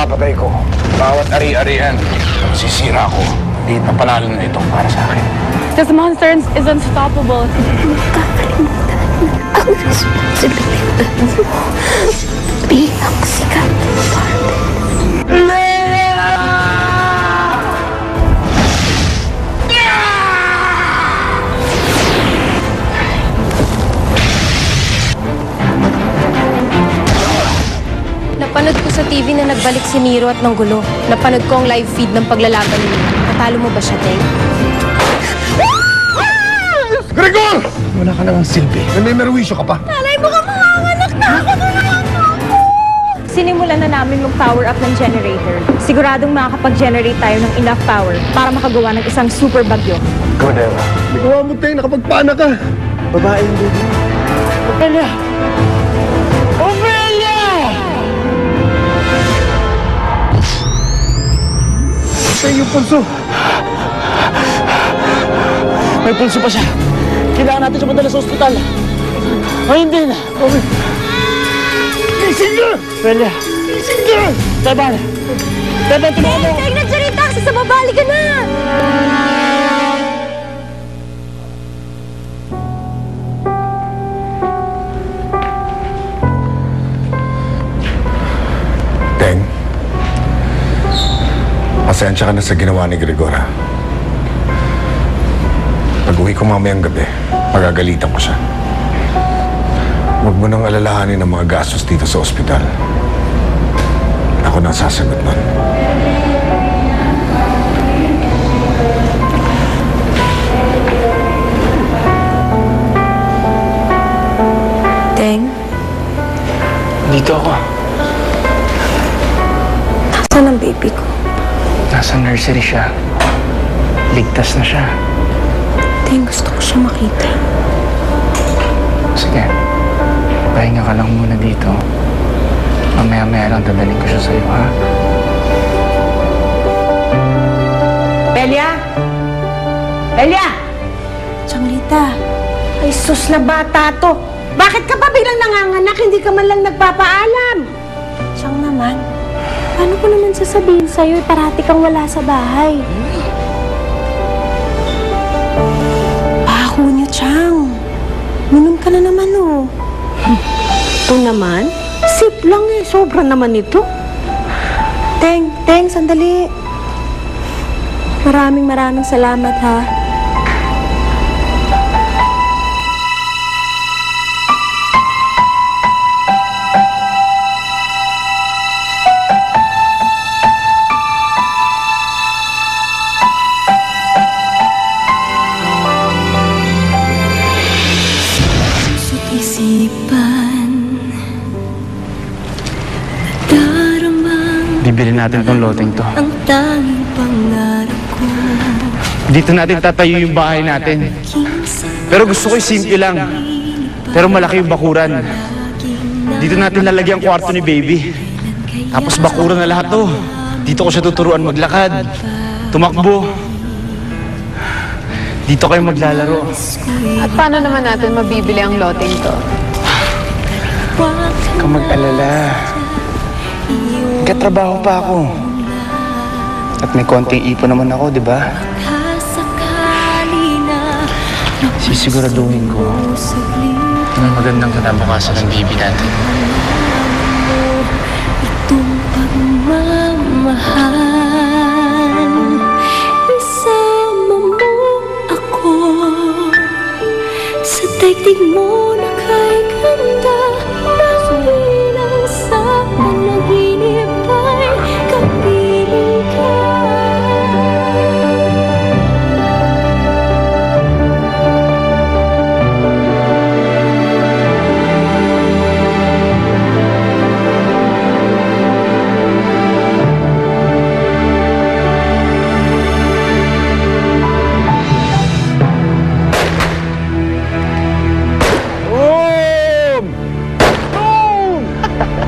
ipapatay ko. Bawat ari-arian, sisira ko. Liit na panalo na ito para sa akin. This monster is unstoppable. Ang responsibilidad mo bilang sikat na parte. Napanood ko sa TV na nagbalik si Nero at Nanggulo. Napanood ko ang live feed ng paglalaban niya. Natalo mo ba siya, Teng? Gregor! Wala ka namang silbi. May merwisyo ka pa. Alay mo ka manganganak na ako na naman ako! Sinimulan na namin mag-power up ng generator. Siguradong makakapag-generate tayo ng enough power para makagawa ng isang super bagyo. Good, Eva. Nagawa mo tayo, nakapagpana ka. Babae yung baby. Ophelia! Ophelia! Sa'yo yung pulso. May pulso pa siya. Kailangan natin siya madala sa ospital. O hindi na. Okay. Gising ka! Ophelia. Gising ka! Teban! Teban, tulungan mo! Teng, nandiyan yung taxi sa babali ka na! Teng, pasensya ka na sa ginawa ni Gregor, ha? Pag-uwi ko mamayang gabi, magagalitan ko siya. Huwag mo nang alalahanin ang mga gastos dito sa ospital. Ako na sasagot nun. Teng, Dito ako. nasaan ang baby ko? Nasa nursery siya. Ligtas na siya. Teng, gusto ko siya makita. Sige. Pahinga ka lang muna dito. Mamaya-maya lang dadaling ko siya sa'yo, ha? Belia! Belia! Changlita, Ay, sus na bata to. Bakit ka pa biglang nanganganak? Hindi ka man lang nagpapaalam. Chang naman. Paano ko naman sasabihin sa'yo, parati kang wala sa bahay? Pako niyo, Chang. Minum ka na naman, oh. Ito naman? Sip lang eh. Sobra naman ito. Teng, sandali. Maraming salamat, ha. Bibili natin tong loteng to. Ang tanging pangarap ko. Dito natin tatayo yung bahay natin. Pero gusto ko yung simple lang. Pero malaki yung bakuran. Dito natin lalagyan ang kwarto ni baby. Tapos bakuran na lahat to. Dito ko siya tuturuan maglakad, tumakbo. Dito kayo maglalaro. At paano naman natin mabibili ang loteng to? Huwag kang mag-alala. Nagkatrabaho pa ako. At may konting ipon naman ako, di ba? Sisiguraduhin ko na magandang kinabukasan ng baby natin. Itong pagmamahal, isama mo ako sa daigdig mo na kay ganda. Bilang sa panaginip ay kapiling ka.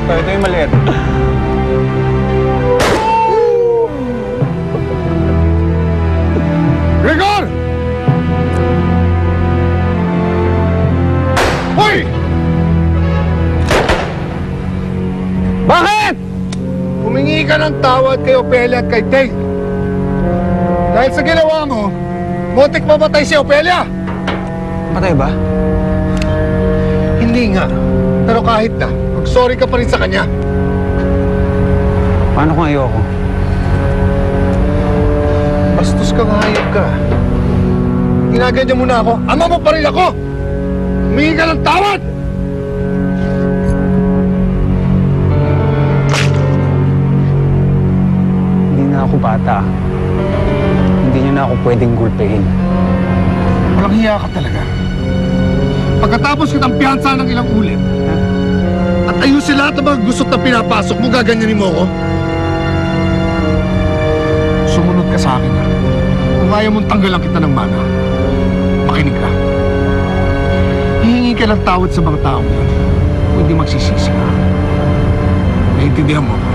Ito yung maliit. Gregor! Hoy! Bakit? Humingi Humingi ka ng tawad kay Opelia at kay Tay. Dahil sa ginawa mo, muntik mamatay si Opelia. Patay ba? Hindi nga. Pero kahit na, mag-sorry ka pa rin sa kanya. Paano kung ayoko? Bastos kang hayop ka. Ginaganyan mo na ako. Ama mo pa rin ako! Humingi ka ng tawad! Hindi na ako bata. Hindi niyo na ako pwedeng gulpehin. Walang hiya ka talaga. Pagkatapos kitang piyansa ng ilang ulit, at ayusin lahat ng mga gusot na pinapasok mo, gaganyanin mo ako? Sumunod ka sa akin, ha? Kung ayaw mong tanggalan kita ng mana, makinig ka. Hihingi ka ng tawad sa mga taong yan. Kung hindi magsisisi ka. Naiintindihan mo ako?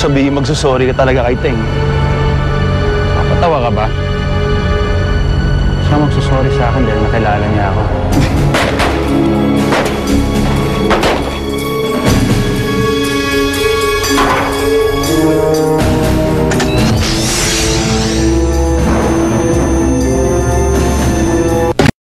Sabihin magsusorry ka talaga kay Teng. Napatawa ka ba? Siya magsusorry sa akin dahil nakilala niya ako.